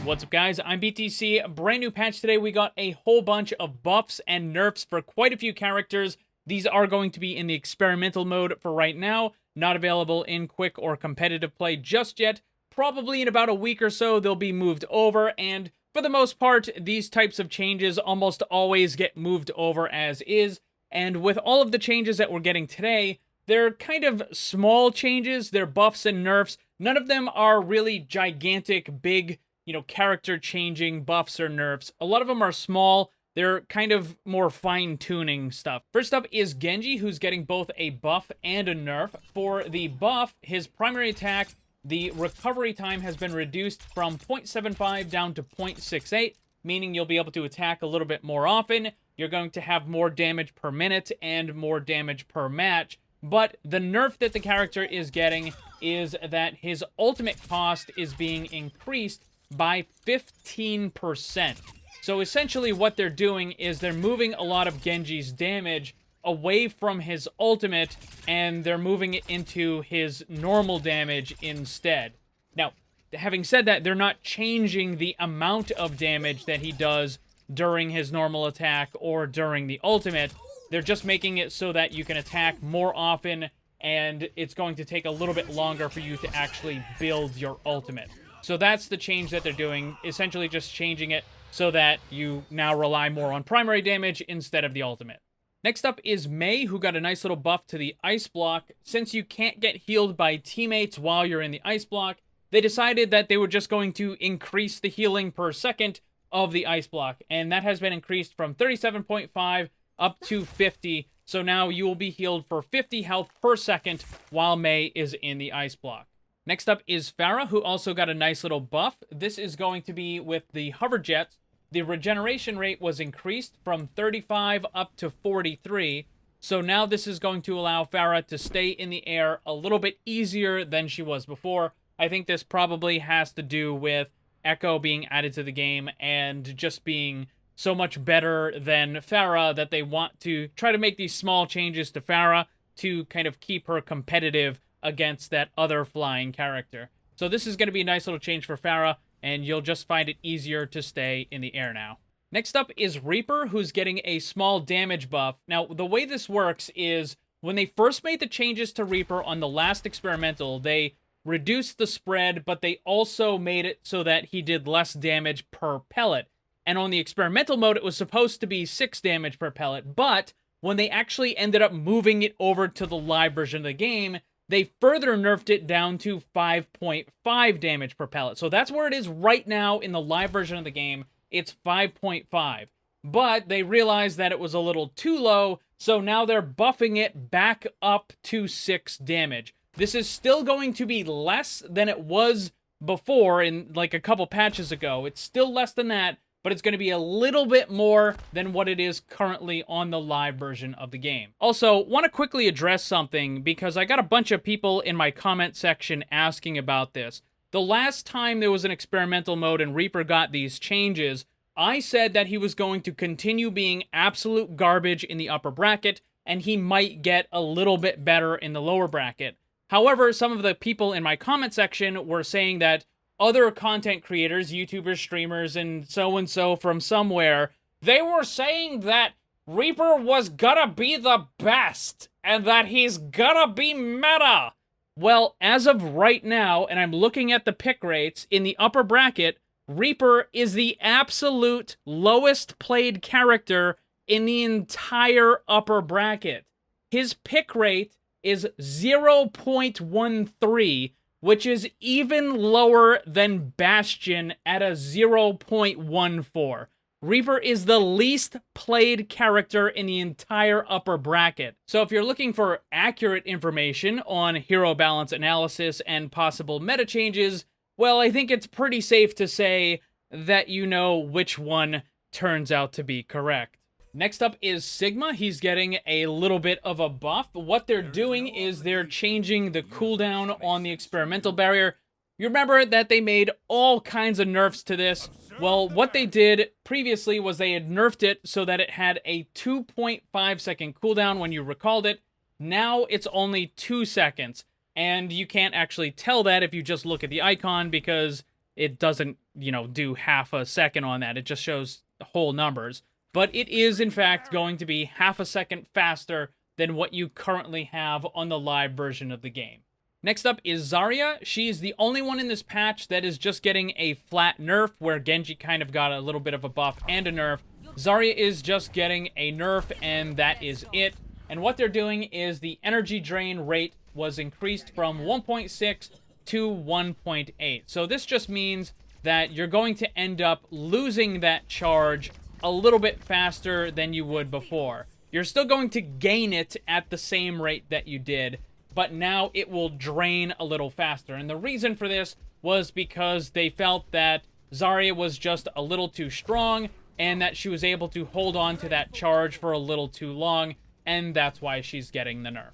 What's up, guys? I'm BTC. Brand new patch today. We got a whole bunch of buffs and nerfs for quite a few characters. These are going to be in the experimental mode for right now, not available in quick or competitive play just yet. Probably in about a week or so, they'll be moved over, and for the most part, these types of changes almost always get moved over as is. And with all of the changes that we're getting today, they're kind of small changes. They're buffs and nerfs. None of them are really gigantic, big, character-changing buffs or nerfs. A lot of them are small. They're kind of more fine-tuning stuff. First up is Genji, who's getting both a buff and a nerf. For the buff, his primary attack, the recovery time has been reduced from 0.75 down to 0.68, meaning you'll be able to attack a little bit more often. You're going to have more damage per minute and more damage per match. But the nerf that the character is getting is that his ultimate cost is being increased by 15%. So essentially what they're doing is they're moving a lot of Genji's damage away from his ultimate, and they're moving it into his normal damage instead. Now, having said that, they're not changing the amount of damage that he does during his normal attack or during the ultimate. They're just making it so that you can attack more often, and it's going to take a little bit longer for you to actually build your ultimate. So that's the change that they're doing, essentially just changing it so that you now rely more on primary damage instead of the ultimate. Next up is Mei, who got a nice little buff to the ice block. Since you can't get healed by teammates while you're in the ice block, they decided that they were just going to increase the healing per second of the ice block, and that has been increased from 37.5 up to 50, so now you will be healed for 50 health per second while Mei is in the ice block. Next up is Pharah, who also got a nice little buff. This is going to be with the hover jets. The regeneration rate was increased from 35 up to 43, so now this is going to allow Pharah to stay in the air a little bit easier than she was before. I think this probably has to do with Echo being added to the game and just being so much better than Pharah that they want to try to make these small changes to Pharah to kind of keep her competitive against that other flying character. So this is going to be a nice little change for Pharah, and you'll just find it easier to stay in the air now. Next up is Reaper, who's getting a small damage buff. Now, the way this works is when they first made the changes to Reaper on the last experimental, they reduced the spread, but they also made it so that he did less damage per pellet. And on the experimental mode, it was supposed to be 6 damage per pellet, but when they actually ended up moving it over to the live version of the game, they further nerfed it down to 5.5 damage per pellet. So that's where it is right now in the live version of the game. It's 5.5. But they realized that it was a little too low, so now they're buffing it back up to 6 damage. This is still going to be less than it was before in like a couple patches ago. It's still less than that, but it's going to be a little bit more than what it is currently on the live version of the game. Also, want to quickly address something because I got a bunch of people in my comment section asking about this. The last time there was an experimental mode and Reaper got these changes, I said that he was going to continue being absolute garbage in the upper bracket, and he might get a little bit better in the lower bracket. However, some of the people in my comment section were saying that other content creators, YouTubers, streamers, and so from somewhere, they were saying that Reaper was gonna be the best, and that he's gonna be meta. Well, as of right now, and I'm looking at the pick rates, in the upper bracket, Reaper is the absolute lowest played character in the entire upper bracket. His pick rate is 0.13, which is even lower than Bastion at a 0.14. Reaper is the least played character in the entire upper bracket. So if you're looking for accurate information on hero balance analysis and possible meta changes, well, I think it's pretty safe to say that you know which one turns out to be correct. Next up is Sigma. He's getting a little bit of a buff. What they're doing is they're changing the cooldown on the experimental barrier. You remember that they made all kinds of nerfs to this. Well, what they did previously was they had nerfed it so that it had a 2.5 second cooldown when you recalled it. Now it's only 2 seconds. And you can't actually tell that if you just look at the icon because it doesn't, do half a second on that. It just shows whole numbers. But it is, in fact, going to be half a second faster than what you currently have on the live version of the game. Next up is Zarya. She's the only one in this patch that is just getting a flat nerf, where Genji kind of got a little bit of a buff and a nerf. Zarya is just getting a nerf, and that is it. And what they're doing is the energy drain rate was increased from 1.6 to 1.8. So this just means that you're going to end up losing that charge a little bit faster than you would before. You're still going to gain it at the same rate that you did, but now it will drain a little faster. And the reason for this was because they felt that Zarya was just a little too strong, and that she was able to hold on to that charge for a little too long, and that's why she's getting the nerf.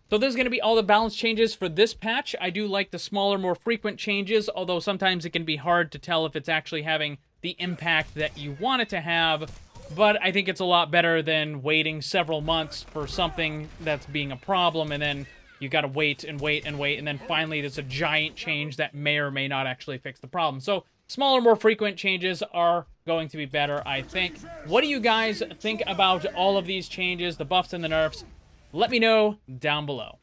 So this is going to be all the balance changes for this patch. I do like the smaller, more frequent changes, although sometimes it can be hard to tell if it's actually having the impact that you want it to have. But I think it's a lot better than waiting several months for something that's being a problem, and then you gotta wait and wait and wait, and then finally there's a giant change that may or may not actually fix the problem. So smaller, more frequent changes are going to be better, I think. What do you guys think about all of these changes, the buffs and the nerfs? Let me know down below.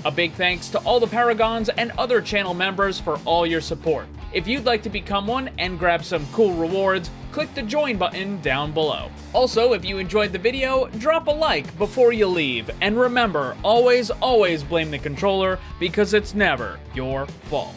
A big thanks to all the Paragons and other channel members for all your support. If you'd like to become one and grab some cool rewards, click the join button down below. Also, if you enjoyed the video, drop a like before you leave. And remember, always blame the controller, because it's never your fault.